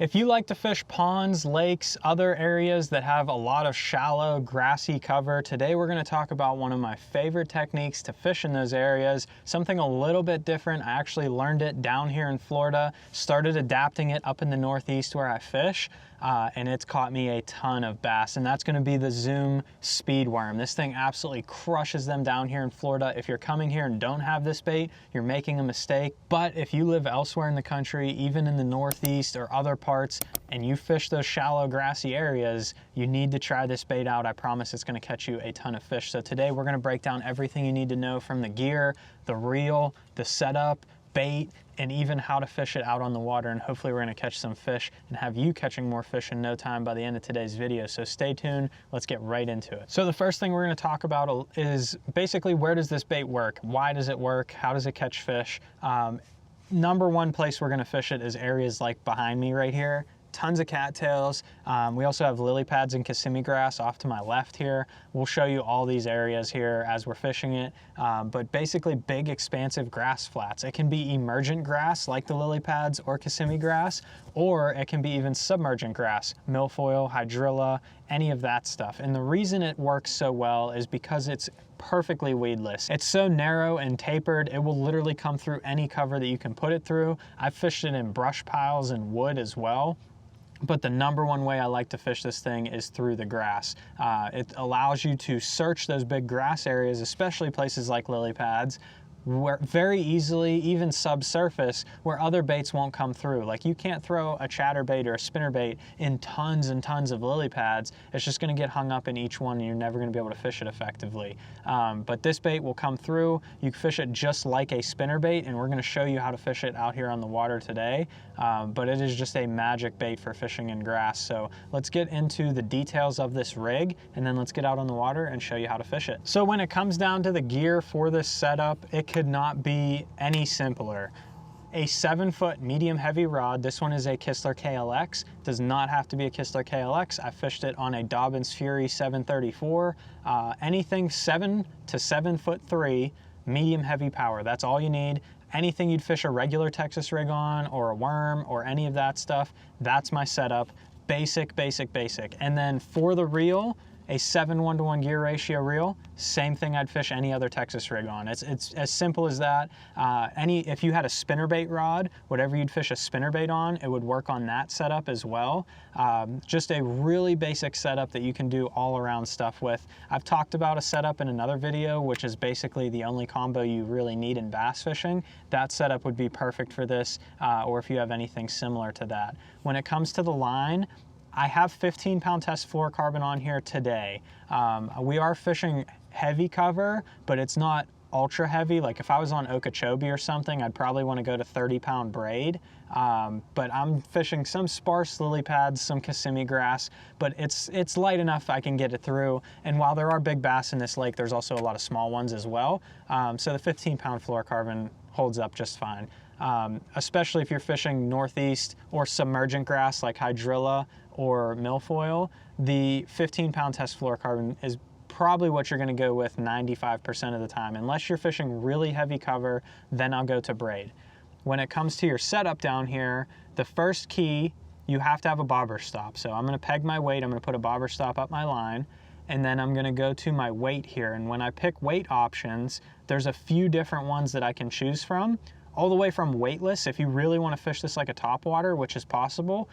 If you like to fish ponds, lakes, other areas that have a lot of shallow, grassy cover, today we're going to talk about one of my favorite techniques to fish in those areas, something a little bit different. I actually learned it down here in Florida, started adapting it up in the Northeast where I fish, and it's caught me a ton of bass, and that's going to be the Zoom speed worm. This thing absolutely crushes them down here in Florida. If you're coming here and don't have this bait, you're making a mistake. But if you live elsewhere in the country, even in the Northeast or other parts, and you fish those shallow grassy areas, you need to try this bait out. I promise it's going to catch you a ton of fish. So today we're going to break down everything you need to know, from the gear, the reel, the setup, bait, and even how to fish it out on the water. And hopefully we're going to catch some fish and have you catching more fish in no time by the end of today's video. So stay tuned, let's get right into it. So the first thing we're going to talk about is basically, where does this bait work? Why does it work? How does it catch fish? Number one place we're going to fish it is areas like behind me right here. Tons of cattails. We also have lily pads and Kissimmee grass off to my left here. We'll show you all these areas here as we're fishing it, but basically big expansive grass flats. It can be emergent grass like the lily pads or Kissimmee grass, or it can be even submergent grass, milfoil, hydrilla, any of that stuff. And the reason it works so well is because it's perfectly weedless. It's so narrow and tapered, it will literally come through any cover that you can put it through. I've fished it in brush piles and wood as well. But the number one way I like to fish this thing is through the grass. It allows you to search those big grass areas, especially places like lily pads, where very easily, even subsurface, where other baits won't come through. Like, you can't throw a chatterbait or a spinnerbait in tons and tons of lily pads. It's just going to get hung up in each one and you're never going to be able to fish it effectively. But this bait will come through. You can fish it just like a spinnerbait, and we're going to show you how to fish it out here on the water today. But it is just a magic bait for fishing in grass. So let's get into the details of this rig, and then let's get out on the water and show you how to fish it. So when it comes down to the gear for this setup, it could not be any simpler. A 7-foot medium heavy rod. This one is a Kistler KLX. Does not have to be a Kistler KLX. I fished it on a Dobbins Fury 734. Anything 7 to 7'3", medium heavy power. That's all you need. Anything you'd fish a regular Texas rig on, or a worm, or any of that stuff, that's my setup. Basic, basic, basic. And then for the reel, a 7:1 gear ratio reel, same thing I'd fish any other Texas rig on. It's as simple as that. If you had a spinnerbait rod, whatever you'd fish a spinnerbait on, it would work on that setup as well. Just a really basic setup that you can do all around stuff with. I've talked about a setup in another video, which is basically the only combo you really need in bass fishing. That setup would be perfect for this, or if you have anything similar to that. When it comes to the line, I have 15-pound test fluorocarbon on here today. We are fishing heavy cover, but it's not ultra heavy. Like if I was on Okeechobee or something, I'd probably want to go to 30-pound braid. But I'm fishing some sparse lily pads, some Kissimmee grass, but it's light enough I can get it through. And while there are big bass in this lake, there's also a lot of small ones as well. So the 15-pound fluorocarbon holds up just fine. Especially if you're fishing northeast or submergent grass like hydrilla or milfoil, the 15-pound test fluorocarbon is probably what you're going to go with 95% of the time. Unless you're fishing really heavy cover, then I'll go to braid. When it comes to your setup down here, the first key, you have to have a bobber stop. So I'm going to peg my weight, I'm going to put a bobber stop up my line, and then I'm going to go to my weight here. And when I pick weight options, there's a few different ones that I can choose from. All the way from weightless. If you really want to fish this like a topwater, which is possible,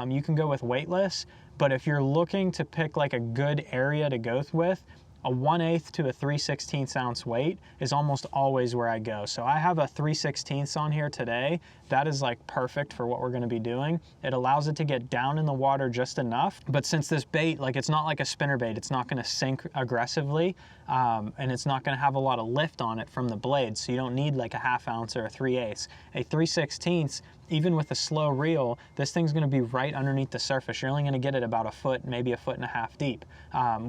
you can go with weightless. But if you're looking to pick like a good area to go with, a 1/8 to a 3/16 ounce weight is almost always where I go. So I have a 3/16 on here today. That is like perfect for what we're going to be doing. It allows it to get down in the water just enough. But since this bait, like, it's not like a spinnerbait, it's not going to sink aggressively, and it's not going to have a lot of lift on it from the blade. So you don't need like a 1/2 ounce or a 3/8. A 3/16, even with a slow reel, this thing's going to be right underneath the surface. You're only going to get it about a foot, maybe a 1.5 feet deep.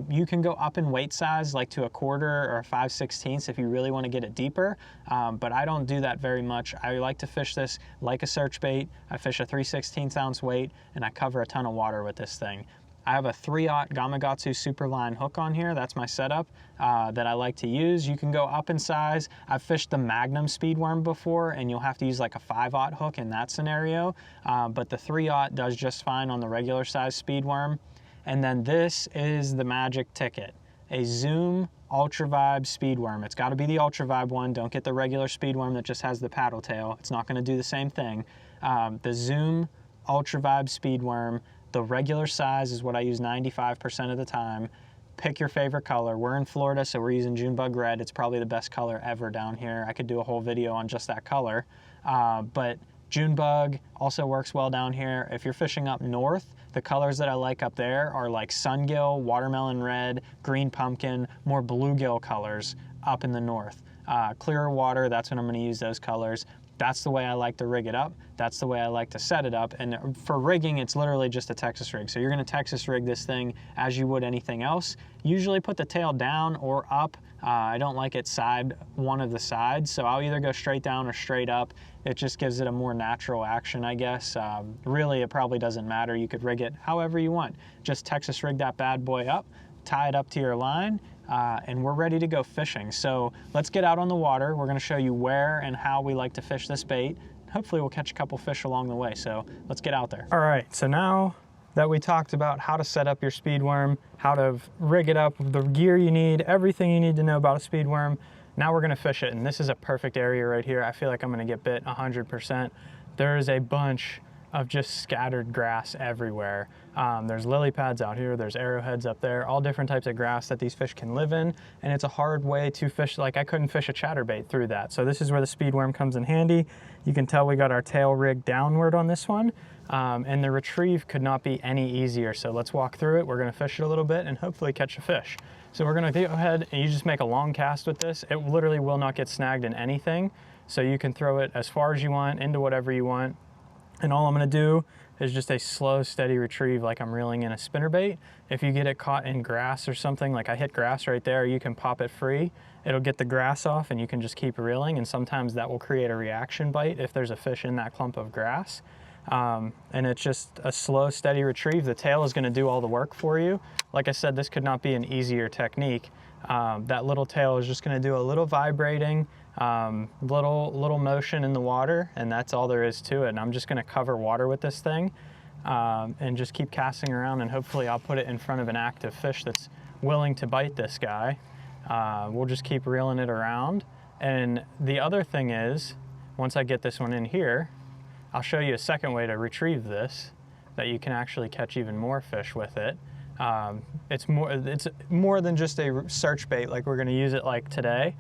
You can go up in weight size, like to a 1/4 or a 5/16 if you really want to get it deeper, but I don't do that very much. I like to fish this like a search bait. I fish a 3/16 ounce weight, and I cover a ton of water with this thing. I have a 3/0 Gamakatsu Superline hook on here. That's my setup that I like to use. You can go up in size. I've fished the Magnum speedworm before, and you'll have to use like a 5/0 hook in that scenario. But the 3/0 does just fine on the regular size speedworm. And then this is the magic ticket, a Zoom ultravibe speedworm. It's got to be the ultravibe one. Don't get the regular speedworm that just has the paddle tail. It's not going to do the same thing. The Zoom ultravibe speedworm, the regular size is what I use 95% of the time. Pick your favorite color. We're in Florida, so we're using Junebug red. It's probably the best color ever down here. I could do a whole video on just that color. But Junebug also works well down here. If you're fishing up north, the colors that I like up there are like sungill, watermelon red, green pumpkin, more bluegill colors up in the north. Clearer water, that's when I'm going to use those colors. That's the way I like to rig it up. That's the way I like to set it up. And for rigging, it's literally just a Texas rig. So you're going to Texas rig this thing as you would anything else. Usually put the tail down or up. I don't like it one of the sides, so I'll either go straight down or straight up. It just gives it a more natural action, I guess. Really, it probably doesn't matter. You could rig it however you want. Just Texas rig that bad boy up, tie it up to your line, and we're ready to go fishing. So let's get out on the water. We're going to show you where and how we like to fish this bait. Hopefully we'll catch a couple fish along the way, so let's get out there. All right, so now that we talked about how to set up your speedworm, how to rig it up, the gear you need, everything you need to know about a speedworm, now we're gonna fish it. And this is a perfect area right here. I feel like I'm gonna get bit 100%. There's a bunch of just scattered grass everywhere. There's lily pads out here, there's arrowheads up there, all different types of grass that these fish can live in. And it's a hard way to fish, like I couldn't fish a chatterbait through that. So this is where the speedworm comes in handy. You can tell we got our tail rigged downward on this one. And the retrieve could not be any easier. So let's walk through it. We're gonna fish it a little bit and hopefully catch a fish. So we're gonna go ahead and you just make a long cast with this. It literally will not get snagged in anything. So you can throw it as far as you want, into whatever you want. And all I'm gonna do is just a slow, steady retrieve like I'm reeling in a spinnerbait. If you get it caught in grass or something, like I hit grass right there, you can pop it free. It'll get the grass off and you can just keep reeling, and sometimes that will create a reaction bite if there's a fish in that clump of grass. And it's just a slow, steady retrieve. The tail is gonna do all the work for you. Like I said, this could not be an easier technique. That little tail is just gonna do a little vibrating, little motion in the water, and that's all there is to it. And I'm just gonna cover water with this thing and just keep casting around, and hopefully I'll put it in front of an active fish that's willing to bite this guy. We'll just keep reeling it around. And the other thing is, once I get this one in here, I'll show you a second way to retrieve this that you can actually catch even more fish with it. It's more than just a search bait like we're gonna use it like today.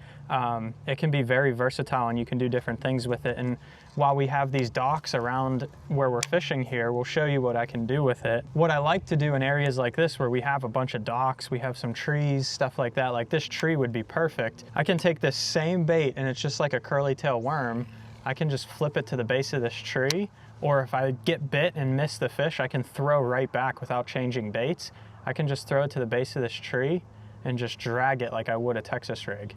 It can be very versatile and you can do different things with it. And while we have these docks around where we're fishing here, we'll show you what I can do with it. What I like to do in areas like this where we have a bunch of docks, we have some trees, stuff like that, like this tree would be perfect. I can take this same bait and it's just like a curly tail worm. I can just flip it to the base of this tree, or if I get bit and miss the fish, I can throw right back without changing baits. I can just throw it to the base of this tree and just drag it like I would a Texas rig.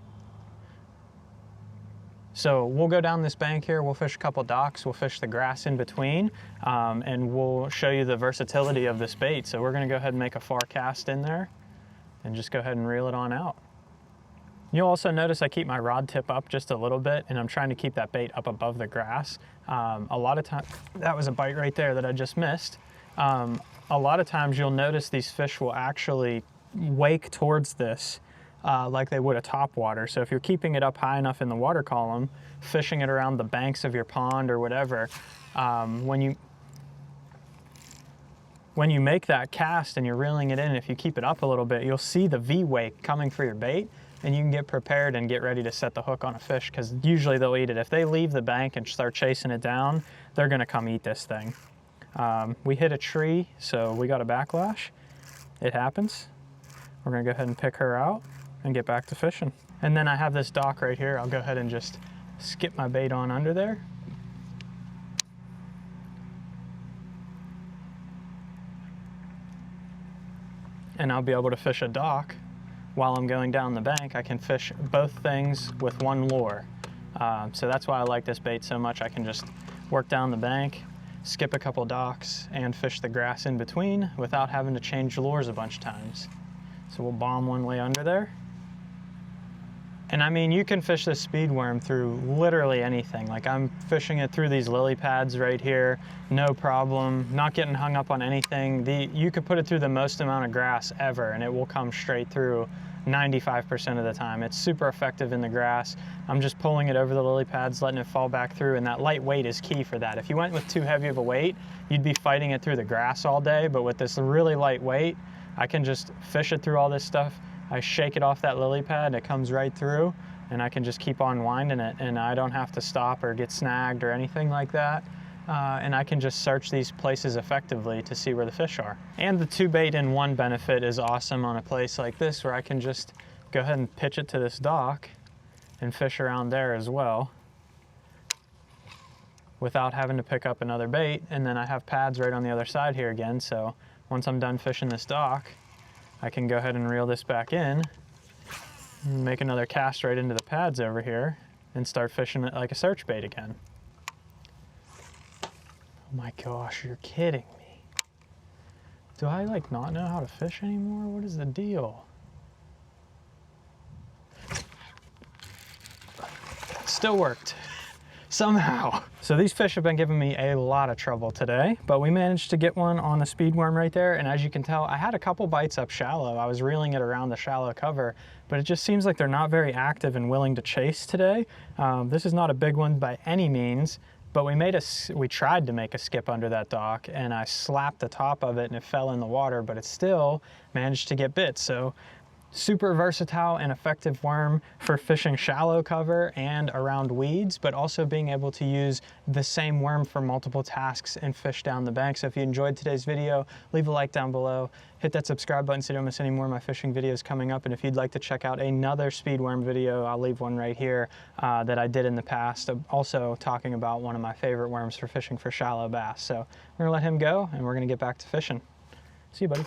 So we'll go down this bank here, we'll fish a couple docks, we'll fish the grass in between, and we'll show you the versatility of this bait. So we're gonna go ahead and make a far cast in there and just go ahead and reel it on out. You'll also notice I keep my rod tip up just a little bit, and I'm trying to keep that bait up above the grass. A lot of times, that was a bite right there that I just missed. A lot of times you'll notice these fish will actually wake towards this like they would a topwater. So if you're keeping it up high enough in the water column, fishing it around the banks of your pond or whatever, when you make that cast and you're reeling it in, if you keep it up a little bit, you'll see the V-wake coming for your bait, and you can get prepared and get ready to set the hook on a fish, because usually they'll eat it. If they leave the bank and start chasing it down, they're gonna come eat this thing. We hit a tree, so we got a backlash. It happens. We're gonna go ahead and pick her out and get back to fishing. And then I have this dock right here. I'll go ahead and just skip my bait on under there. And I'll be able to fish a dock while I'm going down the bank. I can fish both things with one lure. So that's why I like this bait so much. I can just work down the bank, skip a couple docks and fish the grass in between without having to change lures a bunch of times. So we'll bomb one way under there. And I mean, you can fish this speed worm through literally anything. Like I'm fishing it through these lily pads right here, no problem, not getting hung up on anything. You could put it through the most amount of grass ever and it will come straight through 95% of the time. It's super effective in the grass. I'm just pulling it over the lily pads, letting it fall back through, and that light weight is key for that. If you went with too heavy of a weight, you'd be fighting it through the grass all day, but with this really light weight, I can just fish it through all this stuff. I shake it off that lily pad, it comes right through, and I can just keep on winding it, and I don't have to stop or get snagged or anything like that. And I can just search these places effectively to see where the fish are. And the 2-bait-in-1 benefit is awesome on a place like this where I can just go ahead and pitch it to this dock and fish around there as well without having to pick up another bait. And then I have pads right on the other side here again, so once I'm done fishing this dock, I can go ahead and reel this back in, make another cast right into the pads over here, and start fishing it like a search bait again. Oh my gosh, you're kidding me. Do I like not know how to fish anymore? What is the deal? Still worked. Somehow. So these fish have been giving me a lot of trouble today, but we managed to get one on the speed worm right there. And as you can tell, I had a couple bites up shallow. I was reeling it around the shallow cover, but it just seems like they're not very active and willing to chase today. This is not a big one by any means, but we tried to make a skip under that dock and I slapped the top of it and it fell in the water, but it still managed to get bit. So super versatile and effective worm for fishing shallow cover and around weeds, but also being able to use the same worm for multiple tasks and fish down the bank. So if you enjoyed today's video, leave a like down below, hit that subscribe button so you don't miss any more of my fishing videos coming up. And if you'd like to check out another speed worm video, I'll leave one right here that I did in the past, also talking about one of my favorite worms for fishing for shallow bass. So we're gonna let him go and we're gonna get back to fishing. See you, buddy.